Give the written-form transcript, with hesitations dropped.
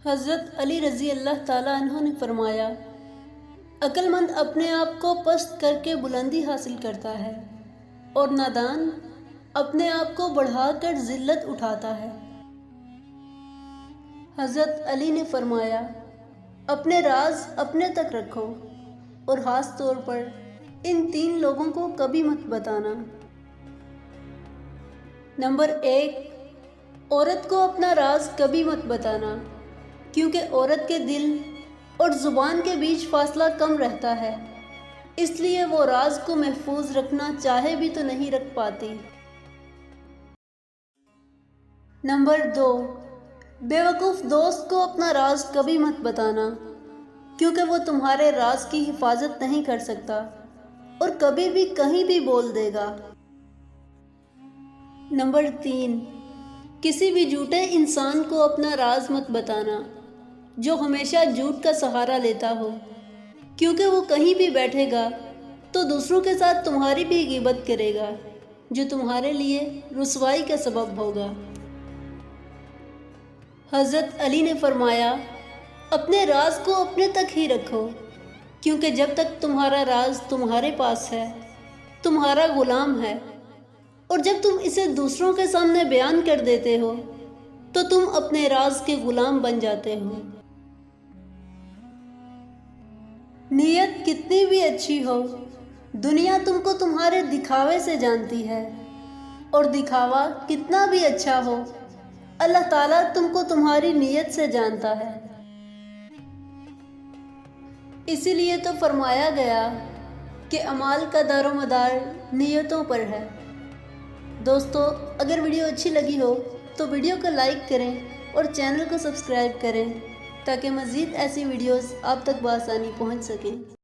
حضرت علی رضی اللہ تعالیٰ عنہ نے فرمایا، عقل مند اپنے آپ کو پست کر کے بلندی حاصل کرتا ہے اور نادان اپنے آپ کو بڑھا کر ذلت اٹھاتا ہے۔ حضرت علی نے فرمایا، اپنے راز اپنے تک رکھو اور خاص طور پر ان 3 لوگوں کو کبھی مت بتانا۔ نمبر 1، عورت کو اپنا راز کبھی مت بتانا، کیونکہ عورت کے دل اور زبان کے بیچ فاصلہ کم رہتا ہے، اس لیے وہ راز کو محفوظ رکھنا چاہے بھی تو نہیں رکھ پاتی۔ نمبر 2، بے وقوف دوست کو اپنا راز کبھی مت بتانا، کیونکہ وہ تمہارے راز کی حفاظت نہیں کر سکتا اور کبھی بھی کہیں بھی بول دے گا۔ نمبر 3، کسی بھی جھوٹے انسان کو اپنا راز مت بتانا جو ہمیشہ جھوٹ کا سہارا لیتا ہو، کیونکہ وہ کہیں بھی بیٹھے گا تو دوسروں کے ساتھ تمہاری بھی غیبت کرے گا، جو تمہارے لیے رسوائی کا سبب ہوگا۔ حضرت علی نے فرمایا، اپنے راز کو اپنے تک ہی رکھو، کیونکہ جب تک تمہارا راز تمہارے پاس ہے، تمہارا غلام ہے، اور جب تم اسے دوسروں کے سامنے بیان کر دیتے ہو تو تم اپنے راز کے غلام بن جاتے ہو۔ نیت کتنی بھی اچھی ہو، دنیا تم کو تمہارے دکھاوے سے جانتی ہے، اور دکھاوا کتنا بھی اچھا ہو، اللہ تعالیٰ تم کو تمہاری نیت سے جانتا ہے۔ اسی لیے تو فرمایا گیا کہ اعمال کا دار و مدار نیتوں پر ہے۔ دوستو، اگر ویڈیو اچھی لگی ہو تو ویڈیو کو لائک کریں اور چینل کو سبسکرائب کریں تاکہ مزید ایسی ویڈیوز آپ تک بآسانی پہنچ سکیں۔